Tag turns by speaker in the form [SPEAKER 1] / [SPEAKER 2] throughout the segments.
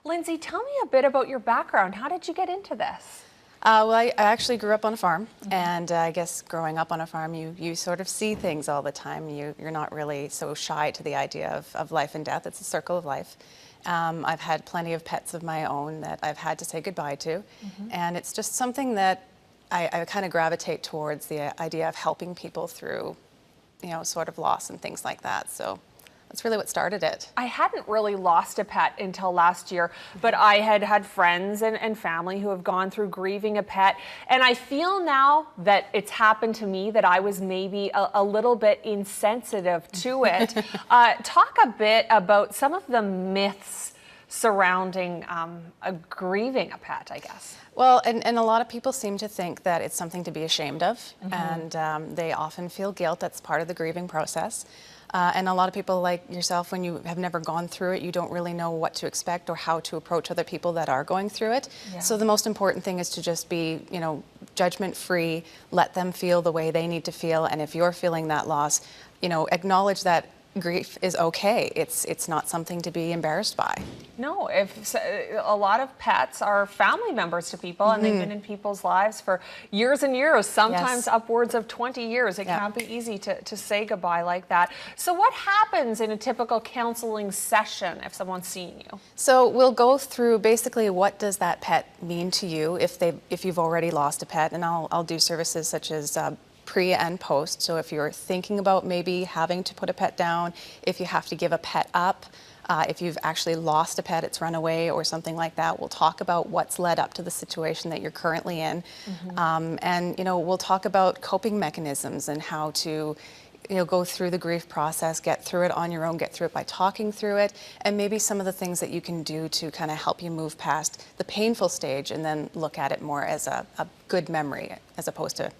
[SPEAKER 1] Lindsay, tell me a bit about your background. How did you get into this?
[SPEAKER 2] Well, I actually grew up on a farm, and I guess growing up on a farm, you sort of see things all the time. You're not really so shy to the idea of life and death. It's a circle of life. I've had plenty of pets of my own that I've had to say goodbye to, and it's just something that I kind of gravitate towards, the idea of helping people through, sort of loss and things like that. So that's really what started it.
[SPEAKER 1] I hadn't really lost a pet until last year, but I had friends and family who have gone through grieving a pet. And I feel now that it's happened to me that I was maybe a little bit insensitive to it. Talk a bit about some of the myths surrounding grieving a pet, I guess.
[SPEAKER 2] Well, and a lot of people seem to think that it's something to be ashamed of, and they often feel guilt. That's part of the grieving process. And a lot of people like yourself, when you have never gone through it, you don't really know what to expect or how to approach other people that are going through it. Yeah. So the most important thing is to just be, judgment-free, let them feel the way they need to feel. And if you're feeling that loss, acknowledge that grief is okay. It's not something to be embarrassed by.
[SPEAKER 1] No, a lot of pets are family members to people, and they've been in people's lives for years and years, sometimes upwards of 20 years. It can't be easy to say goodbye like that. So what happens in a typical counseling session if someone's seeing you?
[SPEAKER 2] So we'll go through basically what does that pet mean to you if you've already lost a pet, and I'll do services such as pre and post. So if you're thinking about maybe having to put a pet down, if you have to give a pet up, if you've actually lost a pet, it's run away or something like that, we'll talk about what's led up to the situation that you're currently in. And we'll talk about coping mechanisms and how to go through the grief process, get through it on your own, get through it by talking through it, and maybe some of the things that you can do to kind of help you move past the painful stage and then look at it more as a good memory as opposed to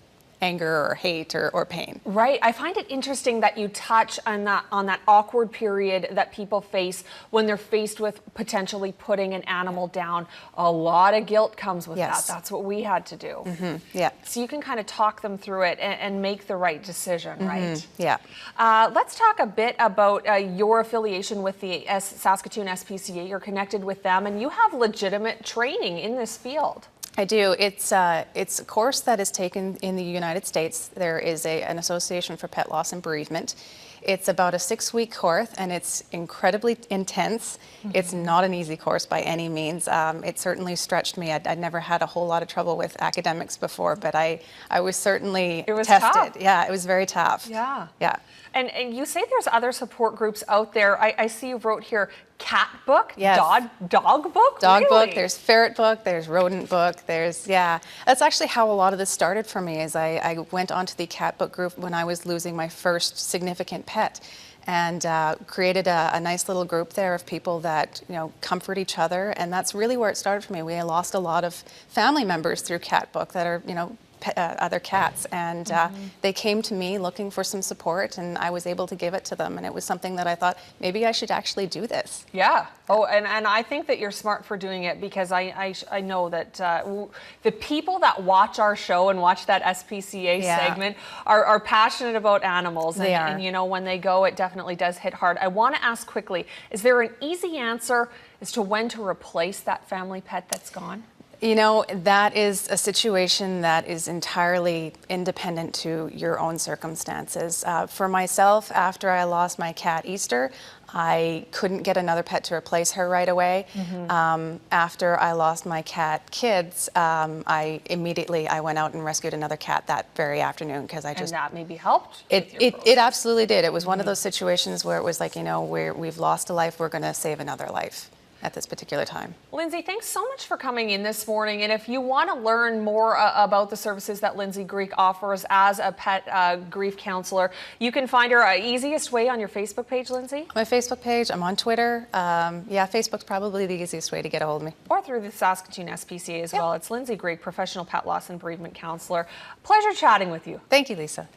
[SPEAKER 2] anger or hate or pain.
[SPEAKER 1] Right. I find it interesting that you touch on that awkward period that people face when they're faced with potentially putting an animal down. A lot of guilt comes with that. That's what we had to do.
[SPEAKER 2] Yeah.
[SPEAKER 1] So you can kind of talk them through it and make the right decision, right?
[SPEAKER 2] Yeah.
[SPEAKER 1] Let's talk a bit about your affiliation with the Saskatoon SPCA. You're connected with them, and you have legitimate training in this field.
[SPEAKER 2] I do. It's a course that is taken in the United States. There is an Association for Pet Loss and Bereavement. It's about a 6-week course, and it's incredibly intense. It's not an easy course by any means. It certainly stretched me. I'd never had a whole lot of trouble with academics before, but I was certainly tested.
[SPEAKER 1] Tough.
[SPEAKER 2] Yeah, it was very tough.
[SPEAKER 1] Yeah.
[SPEAKER 2] Yeah.
[SPEAKER 1] And you say there's other support groups out there. I see you wrote here cat book,
[SPEAKER 2] yes.
[SPEAKER 1] dog book?
[SPEAKER 2] Dog
[SPEAKER 1] really?
[SPEAKER 2] book, there's ferret book, there's rodent book, That's actually how a lot of this started for me, is I went onto the cat book group when I was losing my first significant pet, and created a nice little group there of people that comfort each other, and that's really where it started for me. We lost a lot of family members through cat book that are other cats, and they came to me looking for some support, and I was able to give it to them, and it was something that I thought maybe I should actually do this.
[SPEAKER 1] Yeah. Oh, and I think that you're smart for doing it, because I know that the people that watch our show and watch that SPCA segment are passionate about animals.
[SPEAKER 2] They are.
[SPEAKER 1] And when they go, it definitely does hit hard. I want to ask quickly, is there an easy answer as to when to replace that family pet that's gone?
[SPEAKER 2] That is a situation that is entirely independent to your own circumstances. For myself, after I lost my cat Easter, I couldn't get another pet to replace her right away. After I lost my cat Kids, I immediately went out and rescued another cat that very afternoon, because I just...
[SPEAKER 1] And that maybe helped?
[SPEAKER 2] It absolutely did. It was one of those situations where it was like, we've lost a life, we're going to save another life at this particular time.
[SPEAKER 1] Lindsay, thanks so much for coming in this morning. And if you want to learn more about the services that Lindsay Greek offers as a pet grief counselor, you can find her easiest way on your Facebook page, Lindsay?
[SPEAKER 2] My Facebook page, I'm on Twitter. Facebook's probably the easiest way to get a hold of me.
[SPEAKER 1] Or through the Saskatoon SPCA as well. It's Lindsay Greek, professional pet loss and bereavement counselor. Pleasure chatting with you.
[SPEAKER 2] Thank you, Lisa.